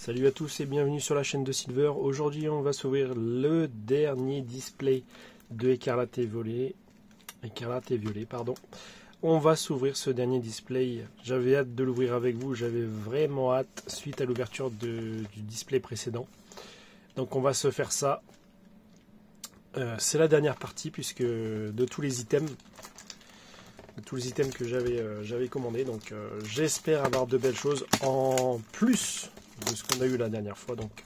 Salut à tous et bienvenue sur la chaîne de Silver. Aujourd'hui on va s'ouvrir le dernier display de Écarlate et Violet. On va s'ouvrir ce dernier display. J'avais hâte de l'ouvrir avec vous, j'avais vraiment hâte suite à l'ouverture du display précédent. Donc on va se faire ça. C'est la dernière partie puisque de tous les items que j'avais commandés. Donc j'espère avoir de belles choses en plus de ce qu'on a eu la dernière fois. Donc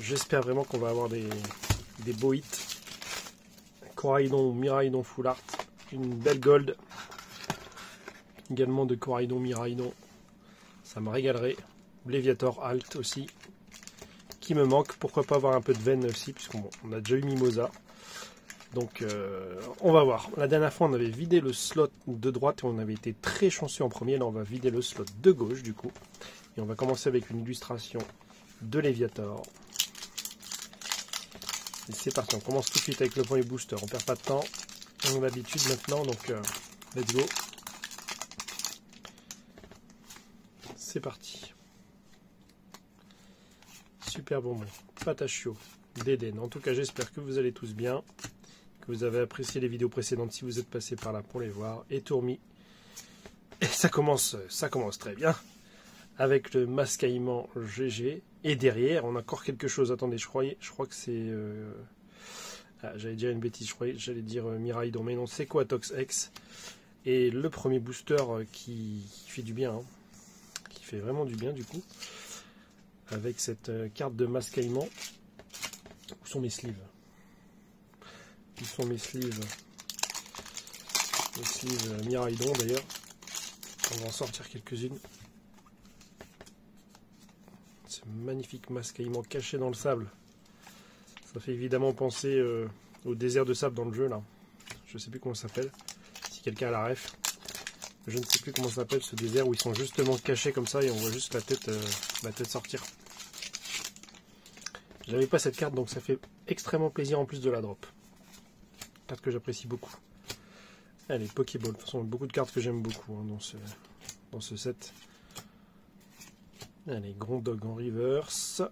j'espère vraiment qu'on va avoir des beaux hits. Coraidon ou Miraidon Full Art, une belle gold également de Coraidon Miraidon, ça me régalerait. Léviator Alt aussi qui me manque, pourquoi pas avoir un peu de veine aussi puisqu'on a déjà eu Mimosa. Donc on va voir. La dernière fois on avait vidé le slot de droite et on avait été très chanceux en premier. Là on va vider le slot de gauche du coup. Et on va commencer avec une illustration de Léviator. Et c'est parti, on commence tout de suite avec le premier booster. On perd pas de temps. On a l'habitude maintenant, donc let's go. C'est parti. Super bonbon. Patachio. Dédène. En tout cas j'espère que vous allez tous bien. Que vous avez apprécié les vidéos précédentes si vous êtes passé par là pour les voir. Et Tourmi. Et ça commence très bien. Avec le mascaillement GG. Et derrière, on a encore quelque chose. Attendez, je crois que c'est... j'allais dire une bêtise, j'allais dire Miraidon. Mais non, c'est Quatox X. Et le premier booster qui fait du bien. Hein, qui fait vraiment du bien du coup. Avec cette carte de mascaillement. Où sont mes sleeves? Où sont mes sleeves? Mes sleeves Miraidon d'ailleurs. On va en sortir quelques-unes. Ce magnifique mascaillement caché dans le sable. Ça fait évidemment penser au désert de sable dans le jeu là. Je ne sais plus comment ça s'appelle. Si quelqu'un a la ref. Je ne sais plus comment ça s'appelle ce désert où ils sont justement cachés comme ça et on voit juste la tête sortir. J'avais pas cette carte donc ça fait extrêmement plaisir en plus de la drop. Carte que j'apprécie beaucoup. Allez, Pokéball. De toute façon, beaucoup de cartes que j'aime beaucoup hein, dans ce set. Allez, Grondog en reverse.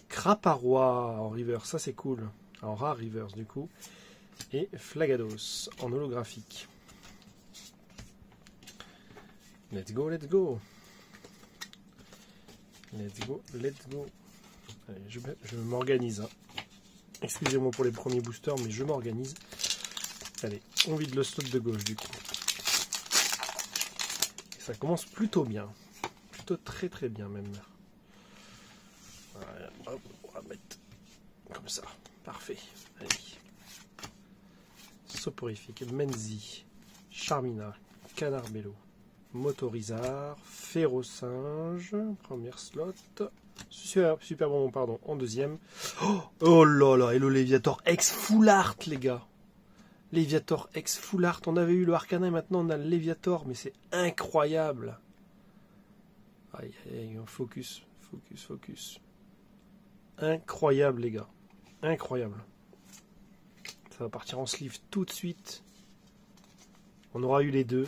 Craparois en reverse, ça c'est cool. En rare reverse du coup. Et Flagados en holographique. Let's go, let's go. Let's go, let's go. Allez, je m'organise. Hein. Excusez-moi pour les premiers boosters, mais je m'organise. Allez, on vide le slot de gauche du coup. Et ça commence plutôt bien. Plutôt très très bien même. Voilà, hop, on va mettre comme ça. Parfait. Allez. Soporifique, Menzi, Charmina, Canarbello, Motorizar, Ferrosinge, première slot. Super bon, pardon, en deuxième. Oh là là, et le Léviator X Full Art, les gars. Léviator X Full Art, on avait eu le Arcana et maintenant on a le Léviator, mais c'est incroyable. Aïe, aïe, focus. Incroyable, les gars. Incroyable. Ça va partir en sleeve tout de suite. On aura eu les deux.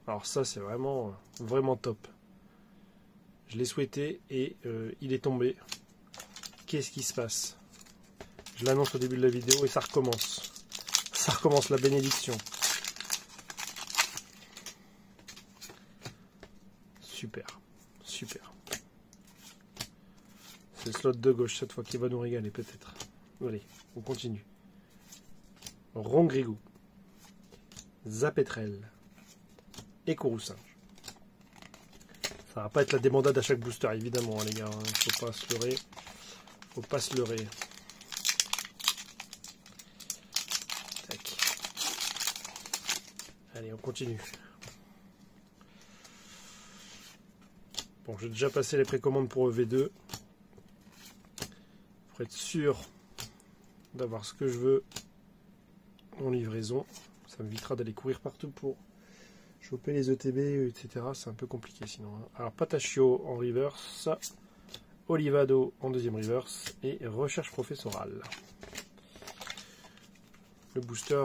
Alors ça, c'est vraiment top. Je l'ai souhaité et il est tombé. Qu'est-ce qui se passe? Je l'annonce au début de la vidéo et ça recommence. Ça recommence la bénédiction. Super. C'est le slot de gauche cette fois qui va nous régaler peut-être. Allez, on continue. Rongrigou, Zapetrel et Courroucinge. Ça va pas être la débandade à chaque booster évidemment hein, les gars. Hein. Faut pas se leurrer. Tac. Allez, on continue. Bon, j'ai déjà passé les précommandes pour EV2. Pour être sûr d'avoir ce que je veux en livraison. Ça m'évitera d'aller courir partout pour choper les ETB, etc. C'est un peu compliqué sinon. Hein. Alors, Patachio en reverse. Olivado en deuxième reverse. Et recherche professorale. Le booster...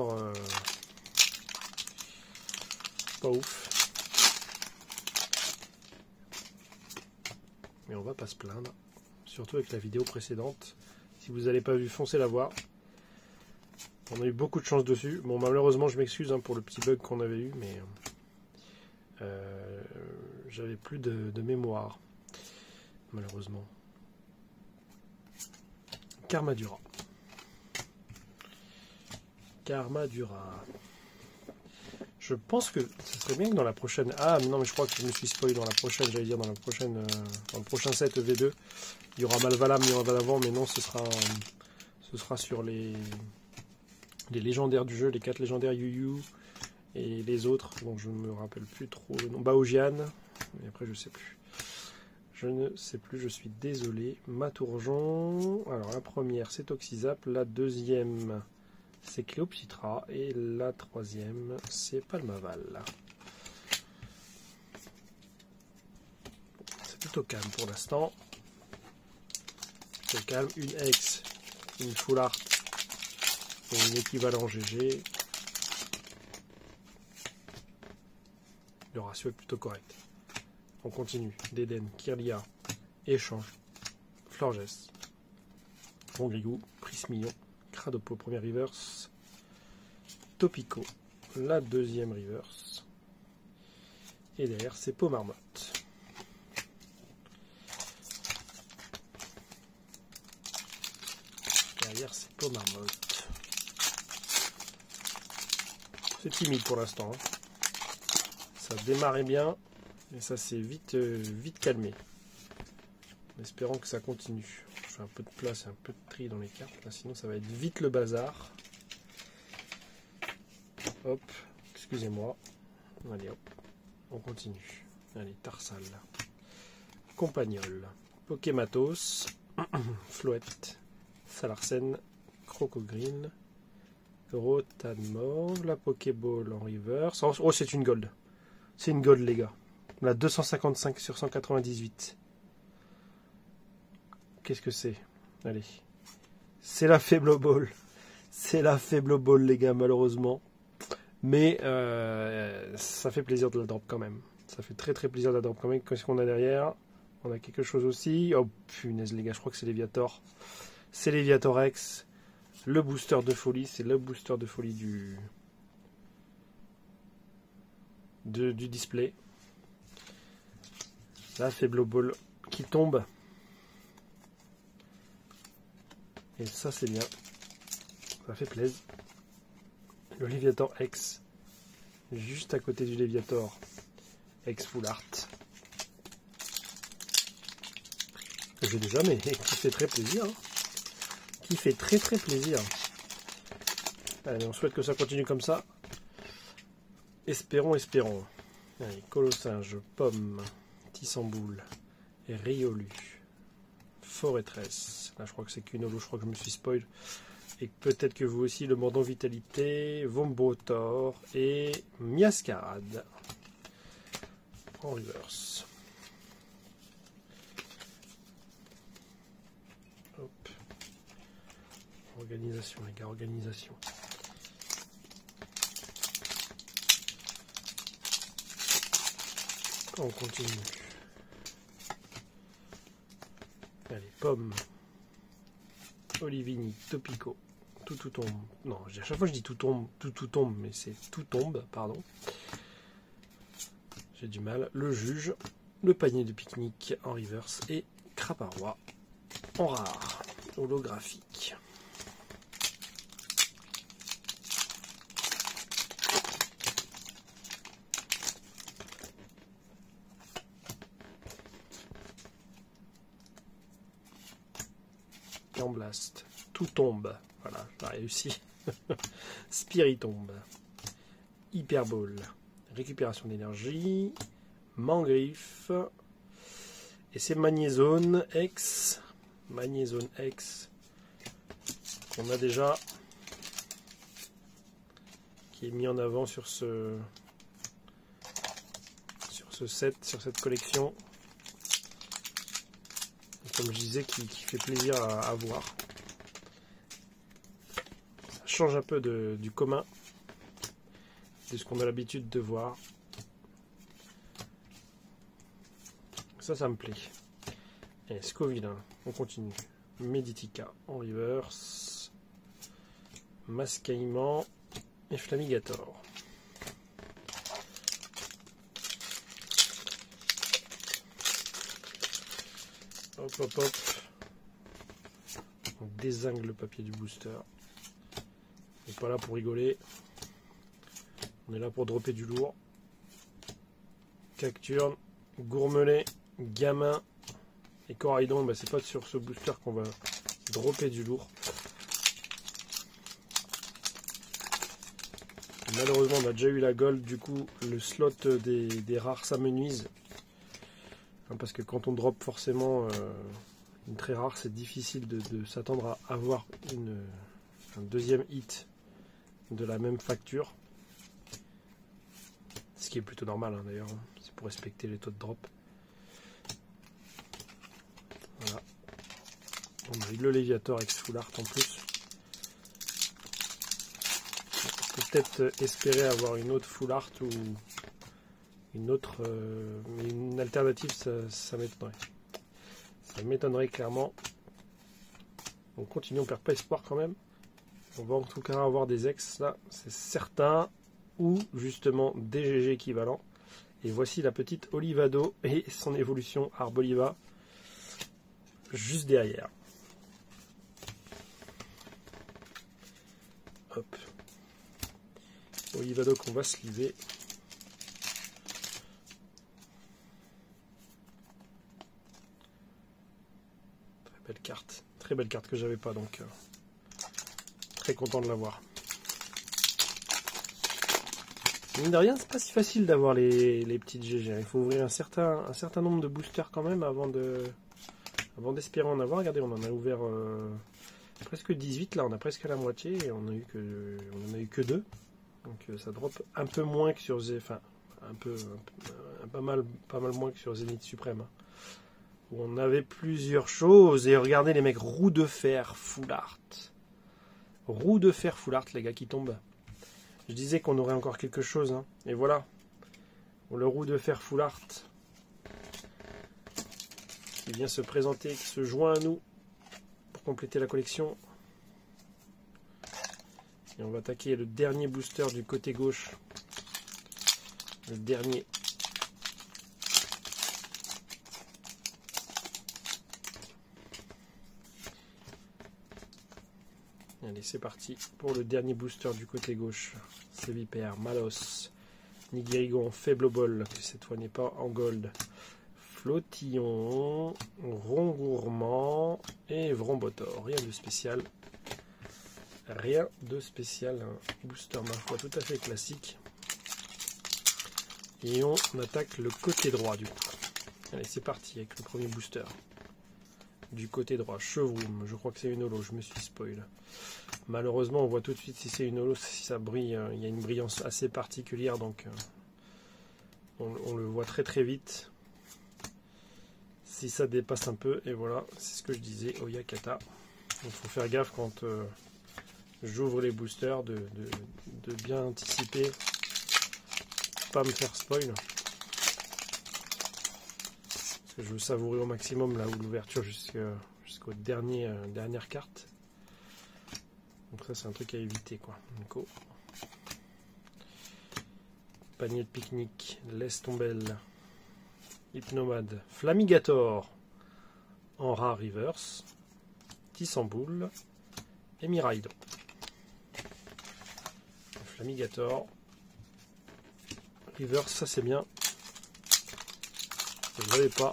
pas ouf. Mais on va pas se plaindre. Surtout avec la vidéo précédente. Si vous n'avez pas vu, foncez la voir. On a eu beaucoup de chance dessus. Bon, malheureusement, je m'excuse pour le petit bug qu'on avait eu, mais j'avais plus de mémoire, malheureusement. Karmadura. Karmadura. Je pense que ce serait bien que dans la prochaine... Ah non, mais je crois que je me suis spoilé dans la prochaine, j'allais dire dans la prochaine, dans le prochain set V2. Il y aura Malvalam, il y aura avant, mais non, ce sera sur les légendaires du jeu, les 4 légendaires Yu-Yu et les autres, dont je ne me rappelle plus trop le nom. Baojian, et après je sais plus. Je ne sais plus, je suis désolé. Matourjon. Alors la première c'est Toxizap, la deuxième c'est Cléopsitra et la troisième c'est Palmaval. C'est plutôt calme pour l'instant. Plutôt calme. Une X, une Full Art et une équivalent GG. Le ratio est plutôt correct. On continue. Deden, Kirlia, Échange, Florges, Bongrigou, Prismillon, Cradopo, première reverse, Topico, la deuxième reverse, et derrière c'est Pomarmotte. Derrière c'est Pomarmotte. C'est timide pour l'instant. Ça démarrait bien, et ça s'est vite calmé. En espérant que ça continue. Je fais un peu de place et un peu de tri dans les cartes, là, sinon ça va être vite le bazar. Hop, excusez-moi. Allez hop, on continue. Allez, Tarsal, Compagnol, Pokématos, Floette, Salarsen, Crocogreen, Rotanmore, la Pokéball en reverse. Oh, c'est une gold. C'est une gold, les gars. La 255 sur 198. Qu'est-ce que c'est? Allez. C'est la faible ball. C'est la faible ball, les gars, malheureusement. Mais ça fait plaisir de la drop quand même. Ça fait très très plaisir de la drop quand même. Qu'est-ce qu'on a derrière? On a quelque chose aussi. Oh punaise, les gars, je crois que c'est Léviator. C'est Léviator X. Le booster de folie. C'est le booster de folie du display. La faible ball qui tombe. Et ça c'est bien. Ça fait plaisir. Le Léviator X. Juste à côté du Léviator X Full Art. J'ai déjà, mais qui fait très plaisir. Hein. Qui fait très très plaisir. Allez, on souhaite que ça continue comme ça. Espérons, espérons. Allez, Colossinge, Pomme, Tissamboule, Riolu, Forêtresse. Là, je crois que c'est qu'une je crois que je me suis spoil. Et peut-être que vous aussi, le Mordant Vitalité, Vombotor et Miascarade. En reverse. Hop. Organisation, les gars, organisation. On continue. Allez, Pomme, Olivini, Topico, tout tombe. Non, à chaque fois je dis tout tombe, mais c'est tout tombe, pardon. J'ai du mal. Le Juge, le Panier de pique-nique en reverse et Craparois en rare, holographique. Blast, tout tombe, voilà, j'ai réussi. Spiritombe, Hyperball, récupération d'énergie, Mangriffe, et c'est Magnézone X, qu'on a déjà, qui est mis en avant sur ce set, sur cette collection. Comme je disais, qui fait plaisir à voir. Ça change un peu du commun, de ce qu'on a l'habitude de voir. Ça me plaît. Et Scoville, hein. On continue. Meditica en reverse. Mascaillement et Flamigator. Hop hop hop. On dézingue le papier du booster. On n'est pas là pour rigoler. On est là pour dropper du lourd. Cacturne, Gourmelet, Gamin et Coraidon. Bah, c'est pas sur ce booster qu'on va dropper du lourd. Malheureusement, on a déjà eu la gold. Du coup, le slot des rares s'amenuise. Parce que quand on drop forcément une très rare, c'est difficile de s'attendre à avoir un deuxième hit de la même facture. Ce qui est plutôt normal hein, d'ailleurs, hein. C'est pour respecter les taux de drop. Voilà. On a eu le Léviator avec Full Art en plus. On peut peut-être espérer avoir une autre Full Art ou une autre, mais une alternative, ça m'étonnerait. Ça m'étonnerait clairement. On continue, on perd pas espoir quand même. On va en tout cas avoir des ex là, c'est certain. Ou justement des GG équivalents. Et voici la petite Olivado et son évolution Arboliva juste derrière. Hop. Olivado qu'on va sliver. Très belle carte que j'avais pas, donc très content de l'avoir. Mine de rien, c'est pas si facile d'avoir les petites GG. Il faut ouvrir un certain nombre de boosters quand même avant d'espérer en avoir. Regardez, on en a ouvert presque 18 là, on a presque la moitié et on en a eu que 2. Donc ça drop un peu moins que sur enfin pas mal moins que sur Zénith Suprême. Hein, où on avait plusieurs choses. Et regardez les mecs, roue de fer Full Art. Roue de fer Full Art, les gars qui tombent. Je disais qu'on aurait encore quelque chose, hein. Et voilà, le roue de fer Full Art qui vient se présenter, qui se joint à nous pour compléter la collection. Et on va attaquer le dernier booster du côté gauche. Le dernier. Allez, c'est parti pour le dernier booster du côté gauche. C'est Vipère, Malos, Nigirigon, Faible Ball, qui cette fois n'est pas en gold. Flottillon, Rongourmand et Vrombotor. Rien de spécial. Rien de spécial. Un booster, ma foi, tout à fait classique. Et on attaque le côté droit du coup. Allez, c'est parti avec le premier booster. Du côté droit, Chevroom, je crois que c'est une holo, je me suis spoil. Malheureusement, on voit tout de suite si c'est une holo, si ça brille, il y a une brillance assez particulière, donc on le voit très très vite. Si ça dépasse un peu, et voilà, c'est ce que je disais, Oyakata. Il faut faire gaffe quand j'ouvre les boosters, de bien anticiper, pas me faire spoil. Je veux savourer au maximum là où l'ouverture jusqu'aux dernières cartes. Donc ça c'est un truc à éviter quoi. Nico. Panier de pique-nique, laisse tombelle, Hypnomade, Flamigator en rare reverse, Tissamboule et Miraidon. Flamigator, reverse, ça c'est bien. Je ne l'avais pas.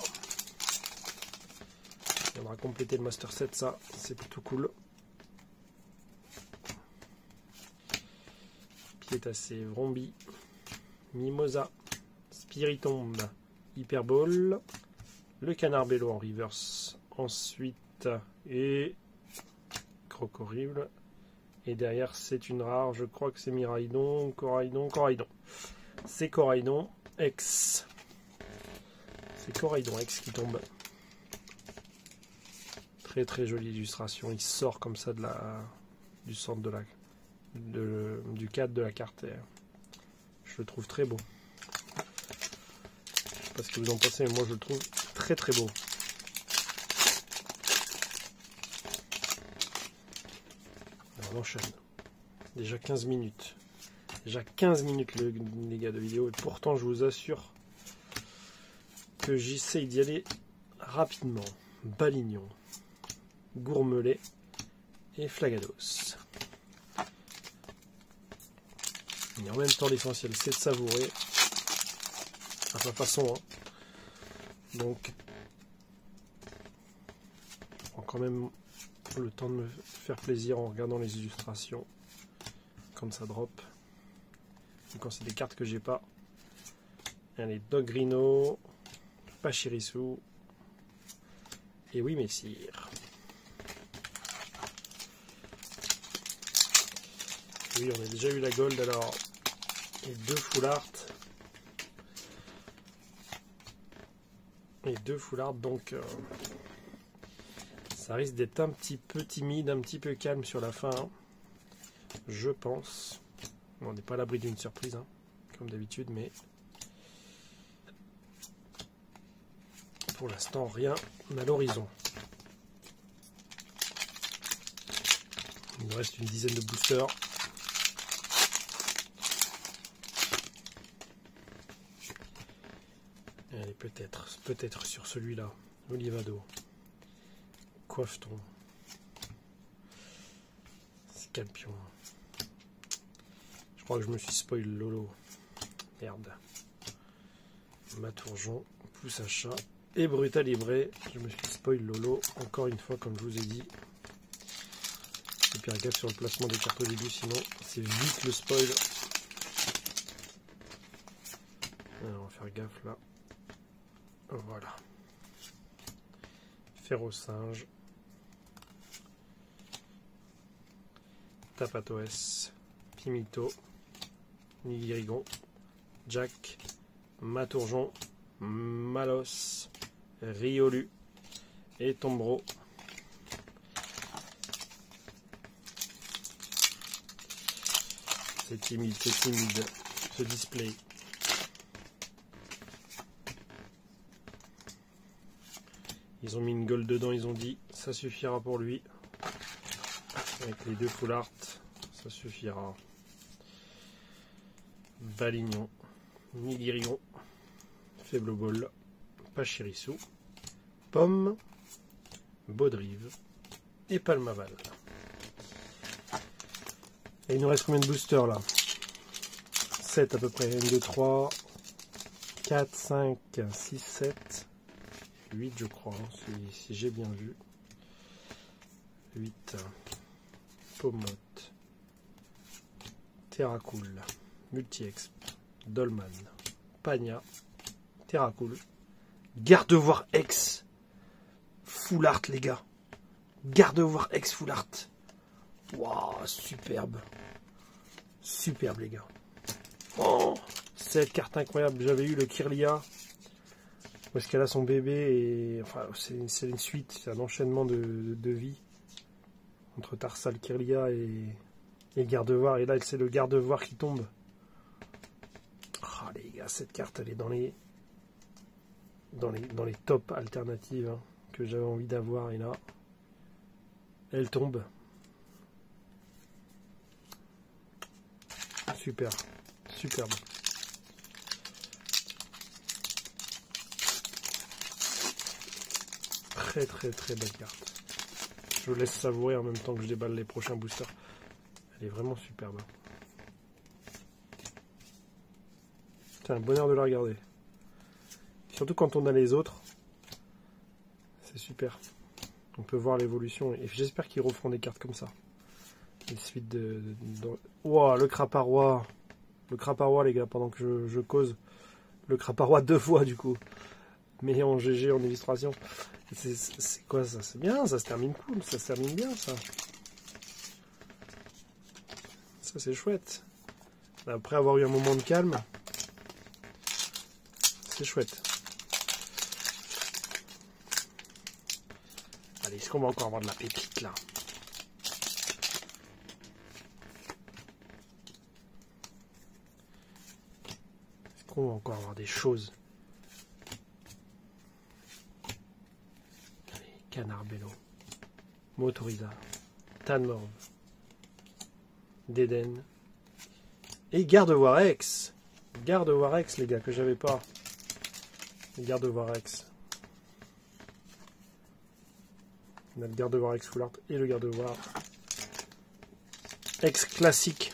On viendra compléter le Master 7, ça, c'est plutôt cool. Piétassé, Vrombi, Mimosa, Spiritombe, Hyperball, le Canard Bello en reverse. Ensuite, et Crocorible. Et derrière, c'est une rare, je crois que c'est Miraidon, Coraidon. C'est Coraidon X. C'est Coraidon X qui tombe. Très très jolie illustration. Il sort comme ça du centre du cadre de la carte. Je le trouve très beau. Je sais pas ce que vous en pensez, mais moi je le trouve très très beau. on enchaîne. Déjà 15 minutes. Déjà 15 minutes les gars de vidéo. Et pourtant je vous assure que j'essaye d'y aller rapidement. Balignon, Gourmelet et Flagados. Et en même temps l'essentiel c'est de savourer à sa façon. Hein. Donc je prends quand même le temps de me faire plaisir en regardant les illustrations quand ça drop. Et quand c'est des cartes que j'ai pas. Allez, Dogrino, Pachirisu et oui messire. Oui, on a déjà eu la gold alors. Et 2 full art. Et 2 full art, donc ça risque d'être un petit peu timide, un petit peu calme sur la fin. Hein, je pense. On n'est pas à l'abri d'une surprise, hein, comme d'habitude, mais pour l'instant, rien à l'horizon. Il nous reste une dizaine de boosters. Allez, peut-être sur celui-là, Olivado, Coiffeton, Scalpion. Je crois que je me suis spoil Lolo. Merde. Matourjon, Pousse à chat et Brutal Libré. Je me suis spoil Lolo, encore une fois, comme je vous ai dit. Et puis gaffe sur le placement des cartes au début, sinon c'est vite le spoil. Alors, on va faire gaffe là. Voilà. Ferro-singe. Tapatoès. Pimito. Nigirigon. Jack. Matourjon. Malos. Riolu. Et Tombro. C'est timide, ce display. Ils ont mis une gold dedans, ils ont dit ça suffira pour lui. Avec les 2 full art, ça suffira. Balignon, Nigirigon, Faible Ball, Pachirisu, Pomme, Baudrive et Palmaval. Et il nous reste combien de boosters là? 7 à peu près. 1, 2, 3, 4, 5, 6, 7, 8 je crois, hein, si j'ai bien vu. 8. Pomote, Terracool, Multi-Exp, Dolman, Pagna, Terracool, Gardevoir X, Full Art les gars. Gardevoir X Full Art. Waouh, superbe. Superbe les gars. Oh, cette carte incroyable. J'avais eu le Kirlia. Où est-ce qu'elle a son bébé et enfin c'est une suite, c'est un enchaînement de vie entre Tarsal, Kirlia et Gardevoir. Et là c'est le Gardevoir qui tombe. Oh les gars, cette carte elle est dans les top alternatives hein, que j'avais envie d'avoir et là elle tombe. Super, superbe. Très belle carte. Je vous laisse savourer en même temps que je déballe les prochains boosters. Elle est vraiment superbe. C'est un bonheur de la regarder. Surtout quand on a les autres. C'est super. On peut voir l'évolution. Et j'espère qu'ils referont des cartes comme ça. Une suite de... Wow, le Craparois. Le Craparois les gars, pendant que je cause. Le Craparois 2 fois du coup. Mais en GG, en illustration. C'est quoi ça? C'est bien, ça se termine cool, ça se termine bien ça. Ça c'est chouette. Après avoir eu un moment de calme, c'est chouette. Allez, est-ce qu'on va encore avoir de la pépite là? Est-ce qu'on va encore avoir des choses? Canard Bello, Motoriza, Tanmorv, d'Eden. Et Gardevoir X. Gardevoir X, les gars, que j'avais pas. Gardevoir X. On a le Gardevoir X Full Art et le Gardevoir X classique.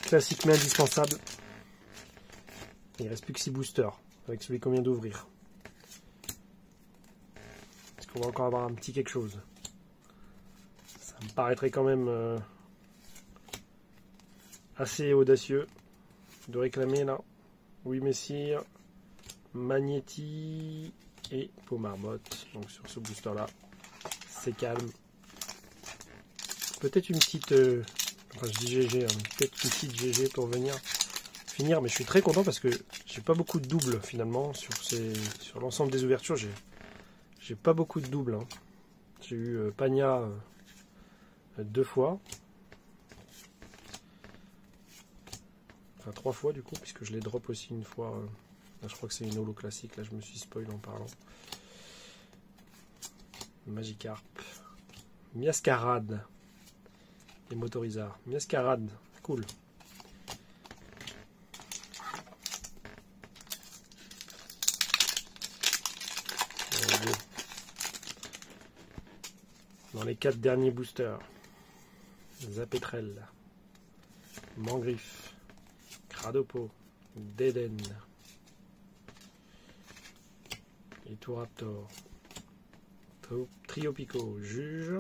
Classique mais indispensable. Il ne reste plus que 6 boosters avec celui qu'on vient d'ouvrir. Est-ce qu'on va encore avoir un petit quelque chose? Ça me paraîtrait quand même assez audacieux de réclamer là. Oui, messire, Magnéti et Pomarmotte. Donc sur ce booster là, c'est calme. Peut-être une petite... enfin je dis GG, hein, peut-être une petite GG pour venir finir. Mais je suis très content parce que j'ai pas beaucoup de doubles finalement. Sur l'ensemble des ouvertures, j'ai pas beaucoup de doubles. Hein. J'ai eu Pagna 2 fois. Enfin 3 fois du coup, puisque je les drop aussi une fois. Là, je crois que c'est une holo classique. Là je me suis spoil en parlant. Magikarp. Miascarade. Et Motorizard. Miascarade, cool. Dans les 4 derniers boosters. Zapetrel. Mangriffe. Cradopo. Deden. Et Turaptor. Triopico. Juge.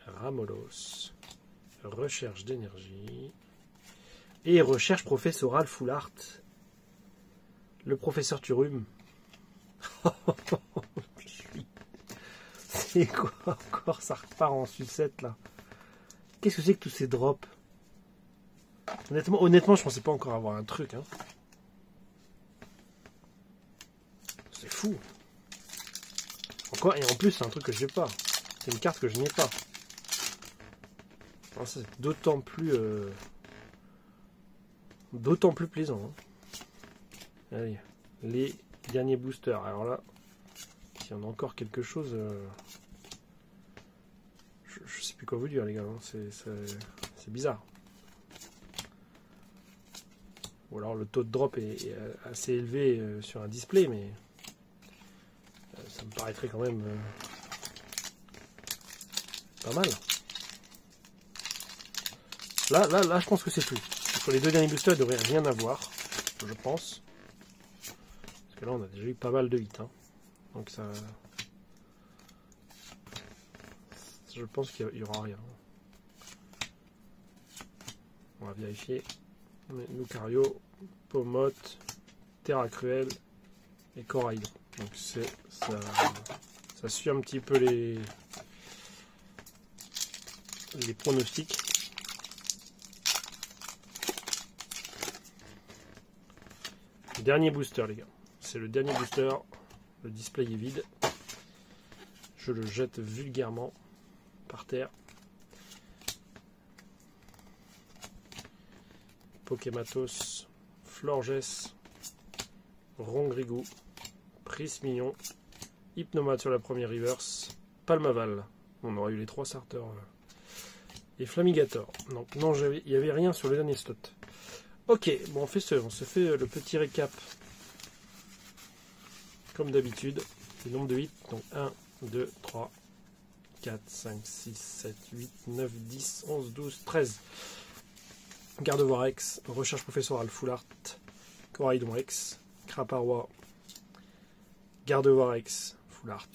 Ramolos. Recherche d'énergie. Et recherche professorale Full Art. Le professeur Turum. C'est quoi encore? Ça repart en sucette là. Qu'est-ce que c'est que tous ces drops? Honnêtement, je pensais pas encore avoir un truc. Hein. C'est fou. Encore, et en plus, c'est un truc que j'ai pas. C'est une carte que je n'ai pas. C'est d'autant plus plaisant. Hein. Allez, les derniers boosters. Alors là, s'il y en a encore quelque chose, je sais plus quoi vous dire, les gars. Hein. C'est bizarre. Ou alors le taux de drop est assez élevé sur un display, mais ça me paraîtrait quand même pas mal. Là, je pense que c'est tout. Sur les 2 derniers boosters, il ne devrait rien avoir, je pense. Parce que là, on a déjà eu pas mal de hits. Hein. Donc ça... Je pense qu'il n'y aura rien. On va vérifier. Lucario, Pomote, Terra Cruel et Corail. Donc ça suit un petit peu les pronostics. Dernier booster, les gars. C'est le dernier booster. Le display est vide. Je le jette vulgairement par terre. Pokématos, Florges, Rongrigou, Prismillon, Hypnomate sur la première reverse, Palmaval. On aurait eu les 3 starters. Et Flamigator. Donc non, il n'y avait rien sur le dernier slot. Ok, bon, on se fait le petit récap. Comme d'habitude, le nombre de 8. Donc 1, 2, 3, 4, 5, 6, 7, 8, 9, 10, 11, 12, 13. Gardevoir X, Recherche professorale Full Art, Coraidon X, Craparois, Gardevoir X, Full Art,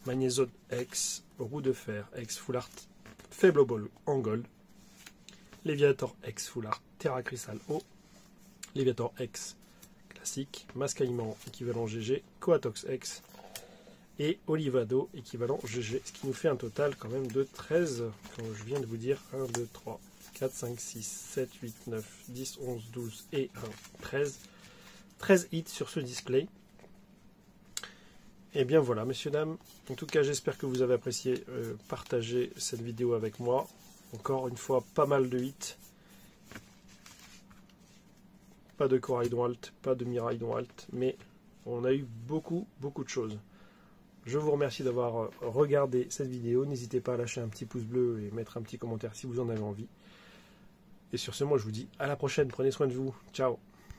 Magnézode X, Roue de Fer X Full Art, Faible Ball en Gold, Léviator X Full Art, Terra Crystal O, Léviator X classique, Mascaillement équivalent GG, Coatox X et Olivado équivalent GG, ce qui nous fait un total quand même de 13, comme je viens de vous dire, 1, 2, 3, 4, 5, 6, 7, 8, 9, 10, 11, 12 et 1, 13. 13 hits sur ce display. Et bien voilà, messieurs, dames. En tout cas, j'espère que vous avez apprécié partager cette vidéo avec moi. Encore une fois, pas mal de hits. Pas de Coraidon Alt, pas de Miraidon Alt, mais on a eu beaucoup de choses. Je vous remercie d'avoir regardé cette vidéo. N'hésitez pas à lâcher un petit pouce bleu et mettre un petit commentaire si vous en avez envie. Et sur ce, moi je vous dis à la prochaine. Prenez soin de vous. Ciao.